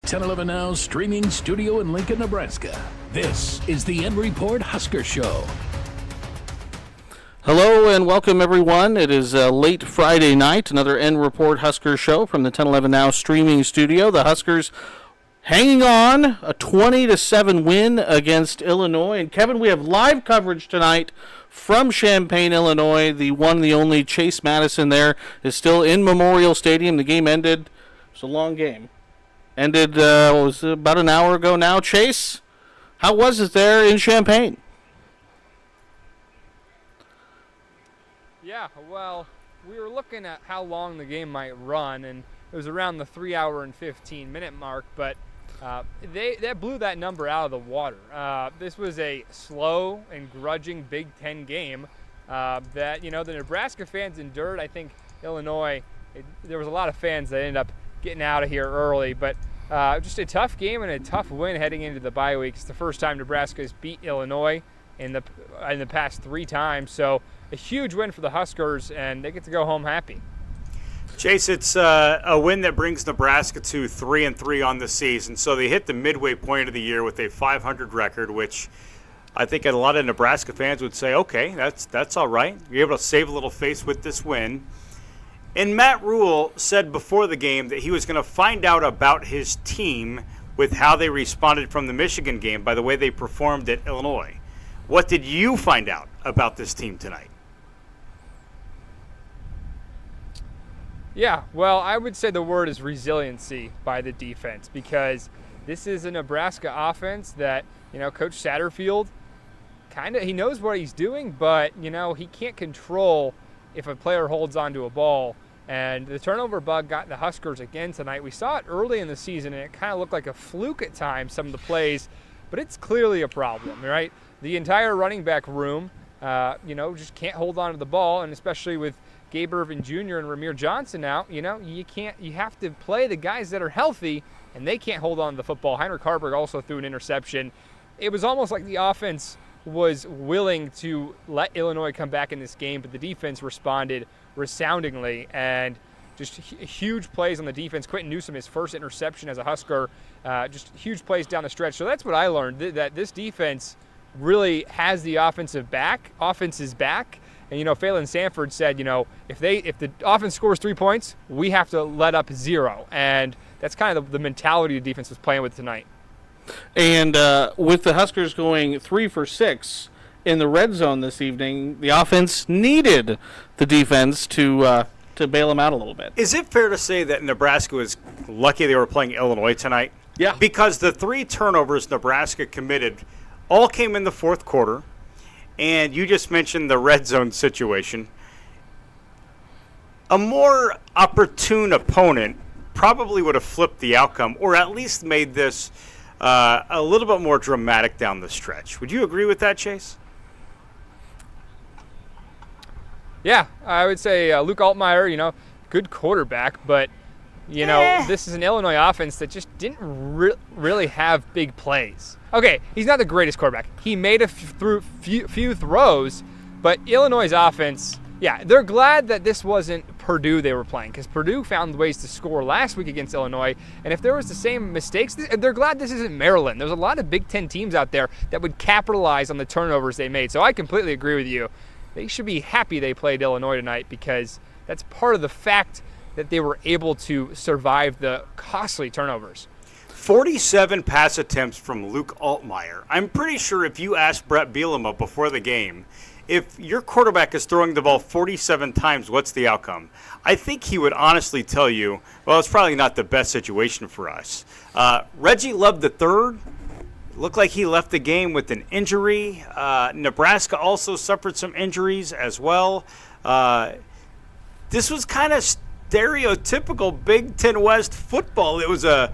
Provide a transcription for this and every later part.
1011 Now streaming studio in Lincoln, Nebraska. This is the REPORT Husker Show. Hello and welcome, everyone. It is late Friday night, another REPORT Husker Show from the 1011 Now streaming studio. The Huskers hanging on, a 20-7 win against Illinois. And Kevin, we have live coverage tonight from Champaign, Illinois. The one, the only Chase Matteson there is still in Memorial Stadium. The game ended. It was a long game. Ended, was it, about an hour ago now. Chase, how was it there in Champaign? Yeah, well, we were looking at how long the game might run, and it was around the 3 hour and 15-minute mark, but that blew that number out of the water. This was a slow and grudging Big Ten game that, the Nebraska fans endured. I think Illinois, there was a lot of fans that ended up getting out of here early, but just a tough game and a tough win heading into the bye week. It's the first time Nebraska has beat Illinois in the past 3 times, so a huge win for the Huskers, and they get to go home happy. Chase, it's a win that brings Nebraska to 3-3 on the season. So they hit the midway point of the year with a 500 record, which I think a lot of Nebraska fans would say, okay, that's all right. You're able to save a little face with this win. And Matt Rule said before the game that he was going to find out about his team with how they responded from the Michigan game by the way they performed at Illinois. What did you find out about this team tonight? Yeah, well, I would say the word is resiliency by the defense, because this is a Nebraska offense that, Coach Satterfield he knows what he's doing, but, he can't control if a player holds onto a ball. And the turnover bug got the Huskers again tonight. We saw it early in the season, and it kind of looked like a fluke at times, some of the plays, but it's clearly a problem, right? The entire running back room, just can't hold on to the ball, and especially with Gabe Irvin Jr. and Ramir Johnson out, you have to play the guys that are healthy, and they can't hold on to the football. Heinrich Harburg also threw an interception. It was almost like the offense was willing to let Illinois come back in this game, but the defense responded resoundingly, and just huge plays on the defense. Quentin Newsom, his first interception as a Husker, just huge plays down the stretch. So that's what I learned, that this defense really has the offense is back. And, Phelan Sanford said, if the offense scores 3 points, we have to let up 0. And that's kind of the mentality the defense was playing with tonight. And with the Huskers going 3 for 6 in the red zone this evening, the offense needed the defense to bail them out a little bit. Is it fair to say that Nebraska was lucky they were playing Illinois tonight? Yeah. Because the 3 turnovers Nebraska committed all came in the fourth quarter. And you just mentioned the red zone situation. A more opportune opponent probably would have flipped the outcome, or at least made this a little bit more dramatic down the stretch. Would you agree with that, Chase? Yeah, I would say Luke Altmaier, good quarterback, but, this is an Illinois offense that just didn't really have big plays. Okay, he's not the greatest quarterback. He made a few throws, but Illinois' offense, yeah, they're glad that this wasn't Purdue they were playing, because Purdue found ways to score last week against Illinois, and if there was the same mistakes, they're glad this isn't Maryland. There's a lot of Big Ten teams out there that would capitalize on the turnovers they made, so I completely agree with you. They should be happy they played Illinois tonight, because that's part of the fact that they were able to survive the costly turnovers. 47 pass attempts from Luke Altmaier. I'm pretty sure if you asked Brett Bielema before the game, if your quarterback is throwing the ball 47 times, what's the outcome? I think he would honestly tell you, well, it's probably not the best situation for us. Reggie Love III looked like he left the game with an injury. Nebraska also suffered some injuries as well. This was kind of stereotypical Big Ten West football. It was a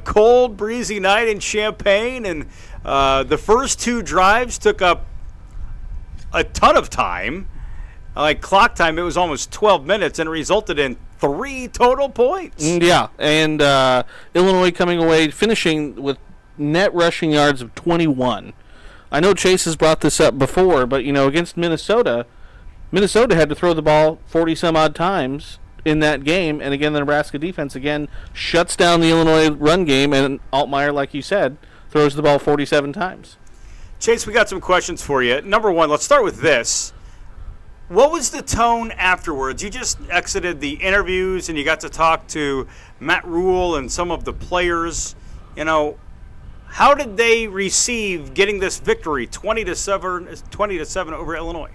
cold, breezy night in Champaign, and the first 2 drives took up a ton of time. Like clock time, it was almost 12 minutes, and it resulted in 3 total points. Yeah, and Illinois coming away, finishing with net rushing yards of 21. I know Chase has brought this up before, but, against Minnesota had to throw the ball 40-some-odd times in that game. And again, the Nebraska defense again shuts down the Illinois run game, and Altmaier, like you said, throws the ball 47 times. Chase, we got some questions for you. Number one, let's start with this. What was the tone afterwards? You just exited the interviews and you got to talk to Matt Rule and some of the players. You know, how did they receive getting this victory, 20-7 over Illinois?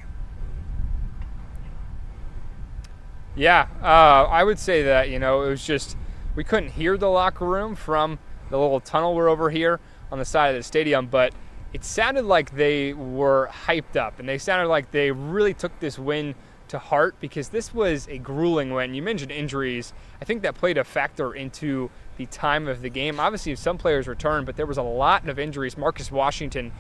Yeah, I would say that, it was just, we couldn't hear the locker room from the little tunnel we're over here on the side of the stadium, but it sounded like they were hyped up, and they sounded like they really took this win to heart, because this was a grueling win. You mentioned injuries. I think that played a factor into the time of the game. Obviously, some players returned, but there was a lot of injuries. Marcus Washington,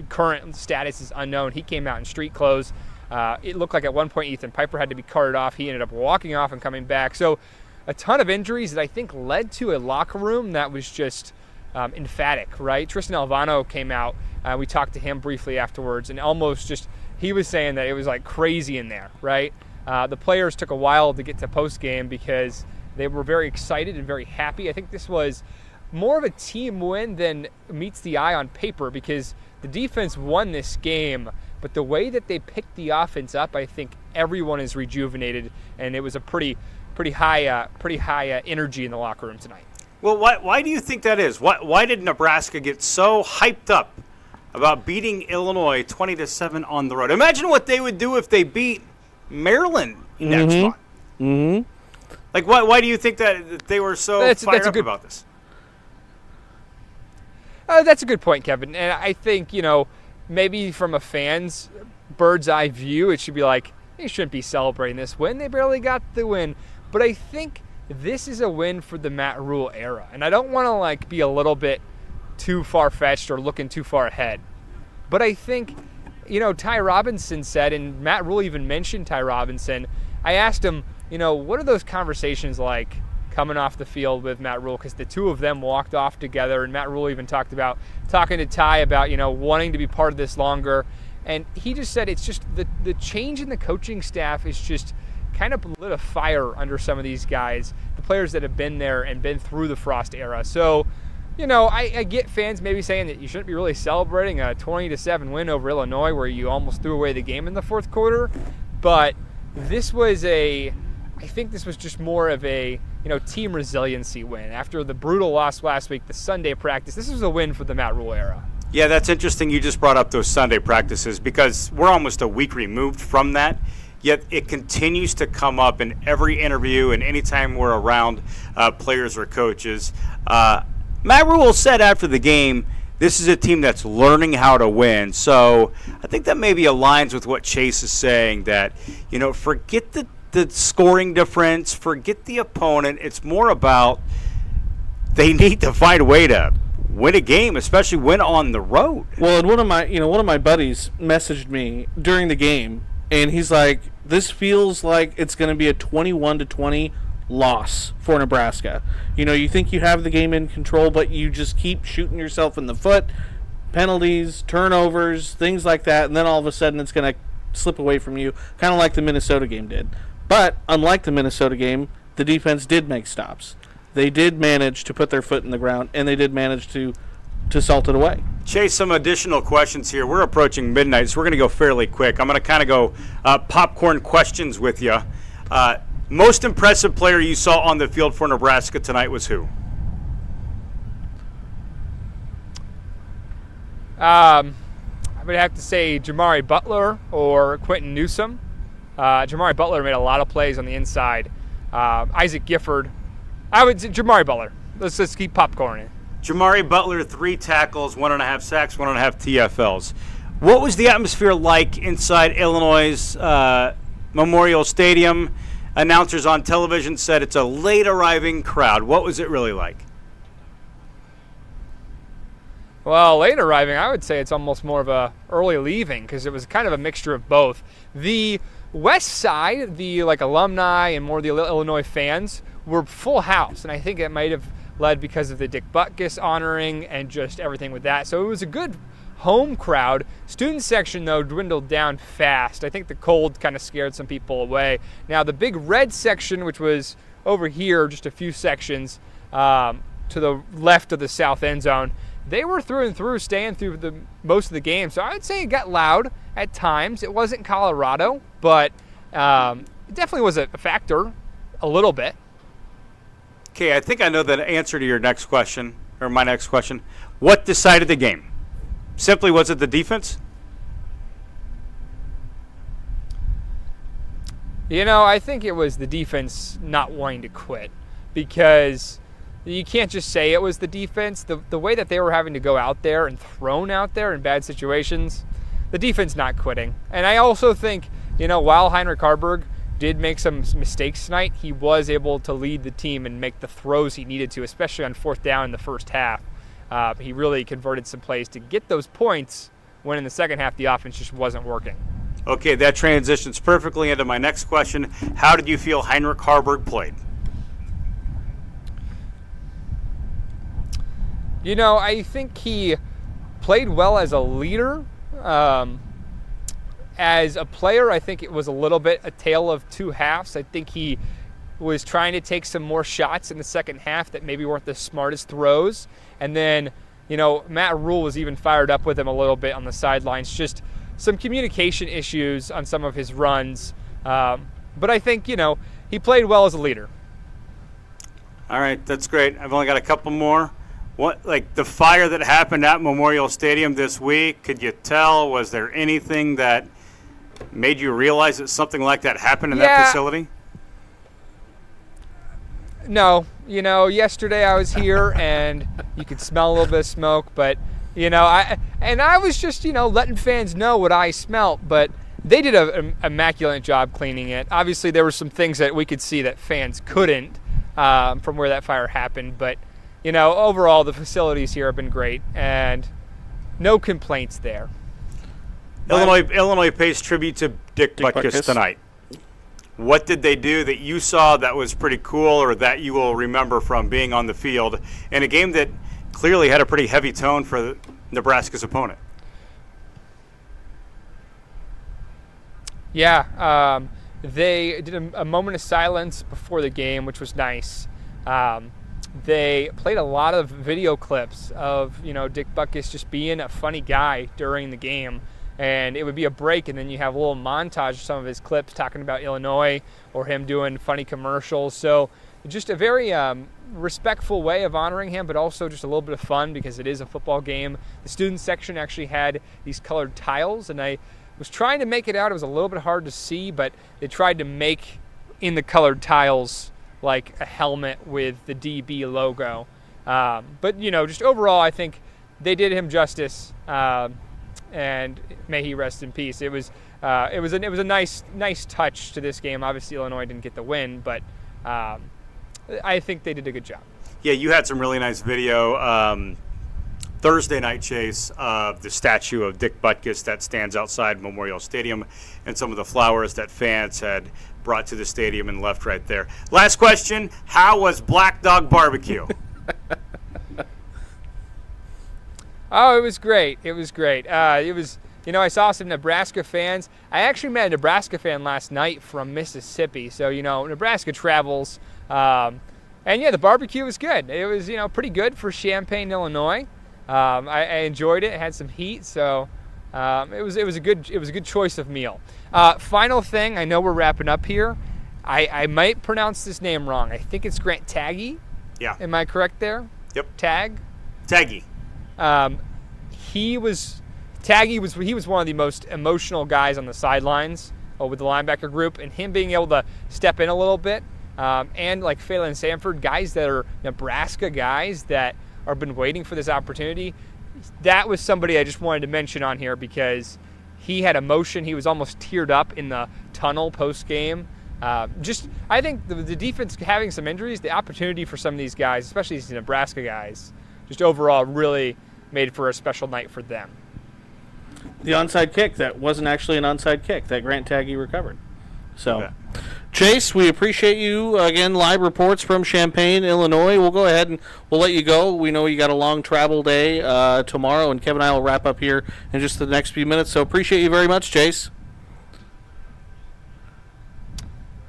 current status is unknown. He came out in street clothes. It looked like at one point Ethan Piper had to be carted off. He ended up walking off and coming back. So a ton of injuries that I think led to a locker room that was just emphatic, right? Tristan Alvano came out. We talked to him briefly afterwards, and almost just, he was saying that it was like crazy in there, right? The players took a while to get to post-game because they were very excited and very happy. I think this was more of a team win than meets the eye on paper, because the defense won this game, but the way that they picked the offense up, I think everyone is rejuvenated, and it was a pretty high energy in the locker room tonight. Well, why do you think that is? Why did Nebraska get so hyped up about beating Illinois 20-7 on the road? Imagine what they would do if they beat Maryland next month. Mm-hmm. Like, why do you think that they were so fired up about this? That's a good point, Kevin. And I think, maybe from a fan's bird's eye view, it should be like, they shouldn't be celebrating this win. They barely got the win. But I think this is a win for the Matt Rule era. And I don't want to be a little bit too far-fetched or looking too far ahead. But I think, Ty Robinson said, and Matt Rule even mentioned Ty Robinson. I asked him, what are those conversations like coming off the field with Matt Rule? Because the two of them walked off together, and Matt Rule even talked about talking to Ty about, wanting to be part of this longer. And he just said it's just the change in the coaching staff is just kind of lit a fire under some of these guys, the players that have been there and been through the Frost era. So, I get fans maybe saying that you shouldn't be really celebrating a 20-7 win over Illinois where you almost threw away the game in the fourth quarter. But this was I think this was just more of a, team resiliency win. After the brutal loss last week, the Sunday practice, this was a win for the Matt Rule era. Yeah, that's interesting you just brought up those Sunday practices, because we're almost a week removed from that. Yet it continues to come up in every interview and anytime we're around players or coaches. Matt Rule said after the game, this is a team that's learning how to win. So I think that maybe aligns with what Chase is saying, that, forget the scoring difference, forget the opponent. It's more about they need to find a way to win a game, especially win on the road. Well, and one of my buddies messaged me during the game, and he's like, this feels like it's going to be a 21-20 loss for Nebraska. You think you have the game in control, but you just keep shooting yourself in the foot, penalties, turnovers, things like that, and then all of a sudden it's going to slip away from you, kind of like the Minnesota game did. But unlike the Minnesota game, the defense did make stops. They did manage to put their foot in the ground, and they did manage to salt it away. Chase, some additional questions here. We're approaching midnight, so we're going to go fairly quick. I'm going to kind of go popcorn questions with you. Most impressive player you saw on the field for Nebraska tonight was who? I would have to say Jamari Butler or Quentin Newsom. Jamari Butler made a lot of plays on the inside. Isaac Gifford. I would say Jamari Butler. Let's just keep popcorning. Jamari Butler, 3 tackles, 1.5 sacks, 1.5 TFLs. What was the atmosphere like inside Illinois' Memorial Stadium? Announcers on television said it's a late arriving crowd. What was it really like? Well, late arriving, I would say it's almost more of a early leaving, because it was kind of a mixture of both. The west side, the alumni and more of the Illinois fans, were full house, and I think it might have led because of the Dick Butkus honoring and just everything with that. So it was a good home crowd. Student section, though, dwindled down fast. I think the cold kind of scared some people away. Now, the big red section, which was over here, just a few sections to the left of the south end zone, they were through and through, staying through most of the game. So I would say it got loud at times. It wasn't Colorado, but it definitely was a factor a little bit. Okay, I think I know the answer to your next question, or my next question. What decided the game? Simply, was it the defense? I think it was the defense not wanting to quit, because you can't just say it was the defense. The way that they were having to go out there and thrown out there in bad situations, the defense not quitting. And I also think, while Heinrich Harburg did make some mistakes tonight, he was able to lead the team and make the throws he needed to, especially on fourth down in the first half. He really converted some plays to get those points when in the second half the offense just wasn't working. Okay, that transitions perfectly into my next question. How did you feel Heinrich Harburg played? I think he played well as a leader. As a player, I think it was a little bit a tale of two halves. I think he was trying to take some more shots in the second half that maybe weren't the smartest throws. And then, Matt Rule was even fired up with him a little bit on the sidelines. Just some communication issues on some of his runs. But I think, he played well as a leader. All right, that's great. I've only got a couple more. What, like the fire that happened at Memorial Stadium this week, could you tell, was there anything that made you realize that something like that happened in that facility? No. Yesterday I was here and you could smell a little bit of smoke, but, I was just, letting fans know what I smelt, but they did an immaculate job cleaning it. Obviously, there were some things that we could see that fans couldn't from where that fire happened, but overall, the facilities here have been great, and no complaints there. Illinois pays tribute to Dick Butkus tonight. What did they do that you saw that was pretty cool, or that you will remember from being on the field in a game that clearly had a pretty heavy tone for Nebraska's opponent? Yeah, they did a moment of silence before the game, which was nice. They played a lot of video clips of, Dick Butkus just being a funny guy during the game. And it would be a break, and then you have a little montage of some of his clips talking about Illinois or him doing funny commercials. So just a very respectful way of honoring him, but also just a little bit of fun because it is a football game. The student section actually had these colored tiles, and I was trying to make it out. It was a little bit hard to see, but they tried to make in the colored tiles like a helmet with the DB logo. But, just overall, I think they did him justice. And may he rest in peace. It was a nice touch to this game. Obviously, Illinois didn't get the win, but I think they did a good job. Yeah, you had some really nice video Thursday night, Chase, of the statue of Dick Butkus that stands outside Memorial Stadium, and some of the flowers that fans had brought to the stadium and left right there. Last question: how was Black Dog Barbecue? Oh, it was great. It was great. I saw some Nebraska fans. I actually met a Nebraska fan last night from Mississippi. So, Nebraska travels. And, the barbecue was good. It was, pretty good for Champaign, Illinois. I enjoyed it. It had some heat. So, it was a good choice of meal. Final thing, I know we're wrapping up here. I might pronounce this name wrong. I think it's Grant Taggy. Yeah. Am I correct there? Yep. Taggy. He was one of the most emotional guys on the sidelines with the linebacker group, and him being able to step in a little bit, and like Phelan Sanford, guys that are Nebraska guys that have been waiting for this opportunity. That was somebody I just wanted to mention on here because he had emotion. He was almost teared up in the tunnel post game. I think the defense having some injuries, the opportunity for some of these guys, especially these Nebraska guys, just overall really made for a special night for them. The onside kick that wasn't actually an onside kick that Grant Taggy recovered. So, Chase, we appreciate you. Again, live reports from Champaign, Illinois. We'll go ahead and we'll let you go. We know you got a long travel day tomorrow, and Kevin and I will wrap up here in just the next few minutes. So appreciate you very much, Chase.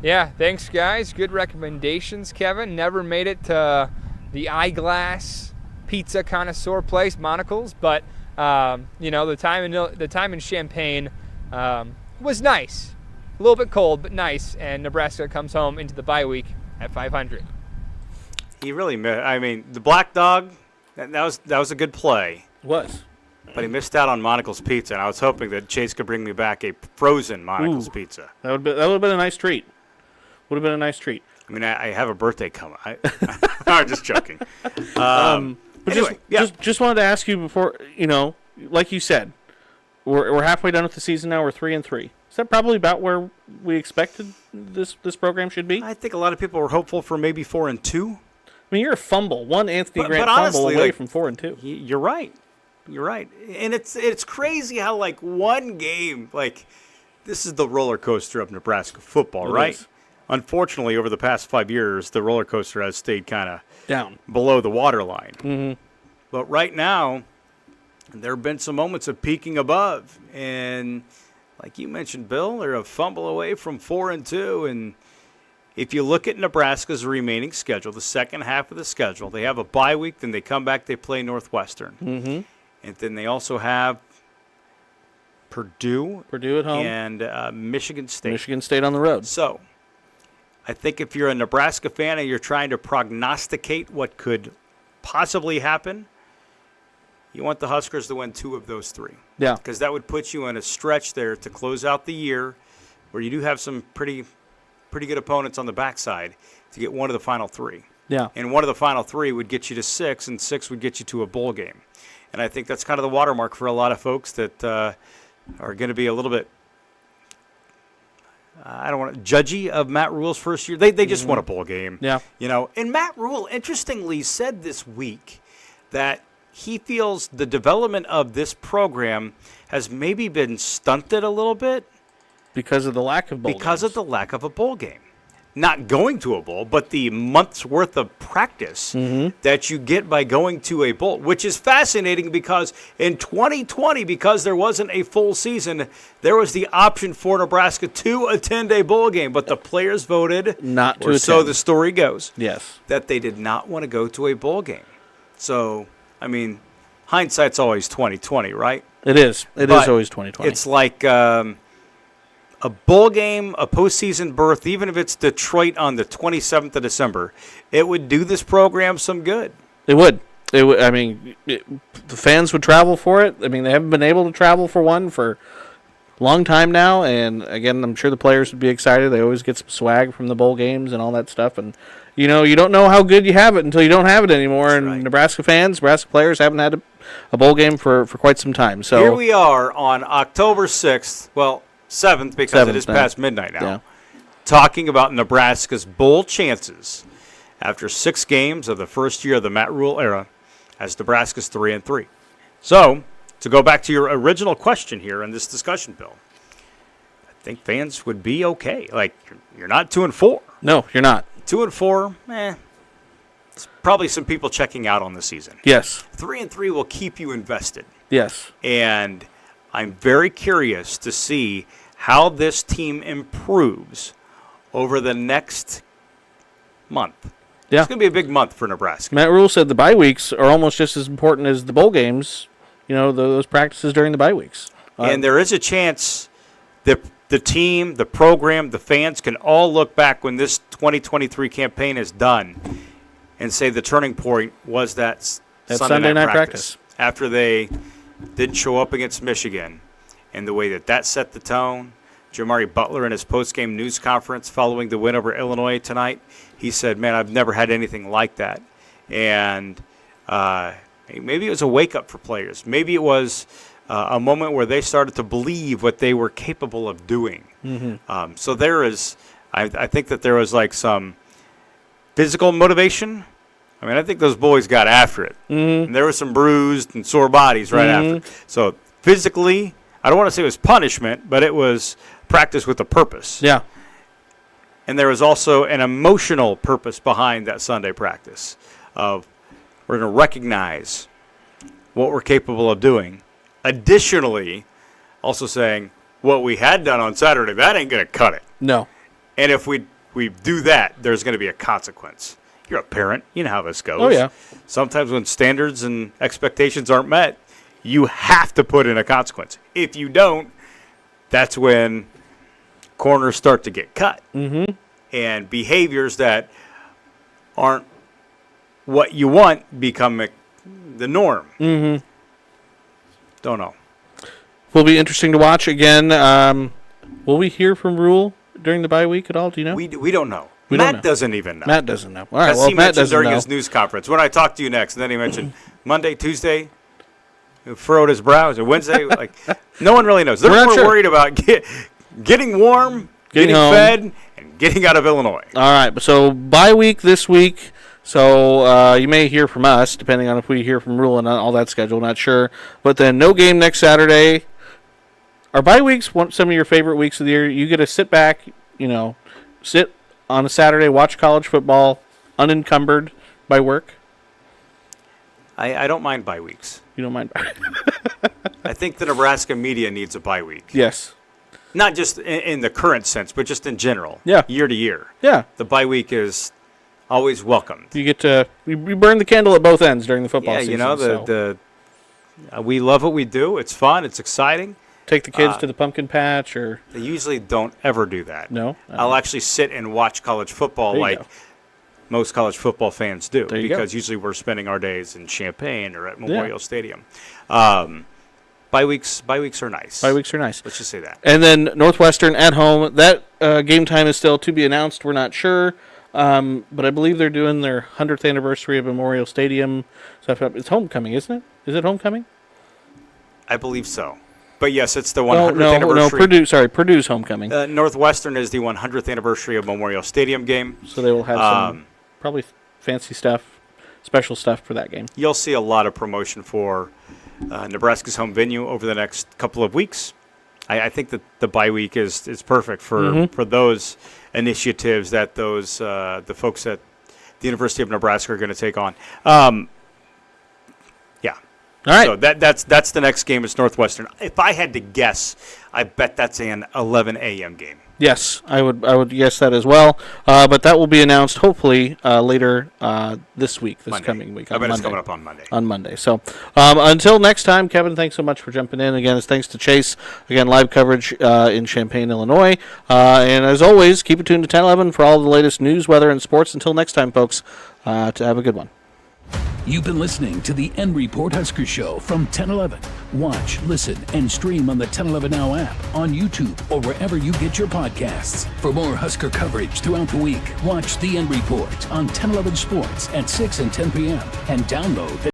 Yeah, thanks, guys. Good recommendations, Kevin. Never made it to the eyeglass pizza connoisseur place, Monocle's, but the time in Champaign was nice. A little bit cold, but nice. And Nebraska comes home into the bye week at 500. He really the Black Dog, that was a good play. Was. But he missed out on Monocle's Pizza, and I was hoping that Chase could bring me back a frozen Monocle's Pizza. That would have been a nice treat. Would have been a nice treat. I mean, I have a birthday coming. I'm just joking. But anyway, just wanted to ask you before, like you said, we're halfway done with the season now. We're 3-3. Is that probably about where we expected this program should be? I think a lot of people were hopeful for maybe 4-2. I mean, you're a fumble, one Anthony Grant but honestly, fumble away from 4-2. You're right. You're right. And it's crazy how one game, this is the roller coaster of Nebraska football, right? Is. Unfortunately, over the past 5 years, the roller coaster has stayed kind of down below the waterline. Mm-hmm. But right now, there have been some moments of peaking above, and like you mentioned, Bill, they're a fumble away from 4-2. And if you look at Nebraska's remaining schedule, the second half of the schedule, they have a bye week, then they come back, they play Northwestern. Mm-hmm. And then they also have Purdue at home, and Michigan State. Michigan State on the road. So I think if you're a Nebraska fan and you're trying to prognosticate what could possibly happen, you want the Huskers to win 2 of those 3. Yeah. Because that would put you in a stretch there to close out the year where you do have some pretty good opponents on the backside to get one of the final 3. Yeah. And one of the final 3 would get you to 6, and 6 would get you to a bowl game. And I think that's kind of the watermark for a lot of folks that are going to be a little bit, I don't want to judgy of Matt Rule's first year. They just won a bowl game. Yeah. And Matt Rule, interestingly, said this week that he feels the development of this program has maybe been stunted a little bit because of the lack of bowl games. of the lack of a bowl game. Not going to a bowl, but the month's worth of practice that you get by going to a bowl, which is fascinating because in 2020, because there wasn't a full season, there was the option for Nebraska to attend a bowl game, but the players voted not to or attend. so the story goes. Yes. That they did not want to go to a bowl game. So, I mean, hindsight's always 20/20, right? It is. It is always 20/20. It's like a bowl game, a postseason berth, even if it's Detroit on the 27th of December, it would do this program some good. It would. I mean, the fans would travel for it. I mean, they haven't been able to travel for one for a long time now. And, again, I'm sure the players would be excited. They always get some swag from the bowl games and all that stuff. And, you don't know how good you have it until you don't have it anymore. That's and right. Nebraska fans, Nebraska players haven't had a bowl game for quite some time. So here we are on October 6th. Well, 7th, because it is past midnight now, yeah. talking about Nebraska's bowl chances after 6 games of the first year of the Matt Rule era as Nebraska's 3-3. So, to go back to your original question here in this discussion, Bill, I think fans would be okay. You're not 2-4. No, you're not. 2-4, it's probably some people checking out on the season. Yes. 3-3 will keep you invested. Yes. And I'm very curious to see how this team improves over the next month. Yeah. It's going to be a big month for Nebraska. Matt Rule said the bye weeks are almost just as important as the bowl games, those practices during the bye weeks. And there is a chance that the team, the program, the fans can all look back when this 2023 campaign is done and say the turning point was that Sunday night practice. After they didn't show up against Michigan, and the way that set the tone. Jamari Butler in his post-game news conference following the win over Illinois tonight, he said, man, I've never had anything like that. And maybe it was a wake-up for players. Maybe it was a moment where they started to believe what they were capable of doing. Mm-hmm. So there is, I think that there was some physical motivation. I mean, I think those boys got after it. Mm-hmm. And there were some bruised and sore bodies right after. So physically, I don't want to say it was punishment, but it was practice with a purpose. Yeah. And there was also an emotional purpose behind that Sunday practice of we're going to recognize what we're capable of doing. Additionally, also saying what we had done on Saturday, that ain't going to cut it. No. And if we do that, there's going to be a consequence. You're a parent. You know how this goes. Oh, yeah. Sometimes when standards and expectations aren't met, you have to put in a consequence. If you don't, that's when corners start to get cut. Mm-hmm. And behaviors that aren't what you want become the norm. Mm-hmm. Don't know. Will be interesting to watch. Again, will we hear from Rule during the bye week at all? Do you know? We don't know. We Matt don't know. doesn't even know. Matt doesn't know. All right, As well, he Matt mentioned doesn't during know. his news conference. When I talk to you next, and then he mentioned Monday, Tuesday, he furrowed his brows, or Wednesday. Like, no one really knows. They're We're not more sure. worried about getting warm, getting home. fed, and getting out of Illinois. All right, so bye week this week. So you may hear from us, depending on if we hear from Rule and all that schedule. Not sure. But then no game next Saturday. Are bye weeks some of your favorite weeks of the year? You get to sit back, sit on a Saturday, watch college football, unencumbered by work. I don't mind bye weeks. You don't mind? I think the Nebraska media needs a bye week. Yes. Not just in the current sense, but just in general. Yeah. Year to year. Yeah. The bye week is always welcomed. You get to you burn the candle at both ends during the football season. We love what we do. It's fun. It's exciting. Take the kids to the pumpkin patch, or They usually don't ever do that. no? I'll actually sit and watch college football There you like go. most college football fans do, There you go. because usually we're spending our days in Champaign or at Memorial Stadium. Bye weeks are nice. Bye weeks are nice. Let's just say that. And then Northwestern at home. That game time is still to be announced. We're not sure, but I believe they're doing their 100th anniversary of Memorial Stadium. So it's homecoming, isn't it? Is it homecoming? I believe so. But yes, it's the 100th anniversary. No, Purdue's homecoming. Northwestern is the 100th anniversary of Memorial Stadium game. So they will have some probably fancy stuff, special stuff for that game. You'll see a lot of promotion for Nebraska's home venue over the next couple of weeks. I think that the bye week is perfect for those initiatives that the folks at the University of Nebraska are going to take on. All right. So that's the next game. It's Northwestern. If I had to guess, I bet that's an 11 a.m. game. Yes, I would guess that as well. But that will be announced hopefully later this week, coming week. I bet Monday. it's coming up on Monday. On Monday. So until next time, Kevin, thanks so much for jumping in. Again, it's thanks to Chase. Again, live coverage in Champaign, Illinois. And as always, keep it tuned to 1011 for all the latest news, weather, and sports. Until next time, folks, to have a good one. You've been listening to the REPORT Husker Show from 1011. Watch, listen, and stream on the 1011 Now app, on YouTube, or wherever you get your podcasts. For more Husker coverage throughout the week, watch the REPORT on 1011 Sports at 6 and 10 p.m. and download the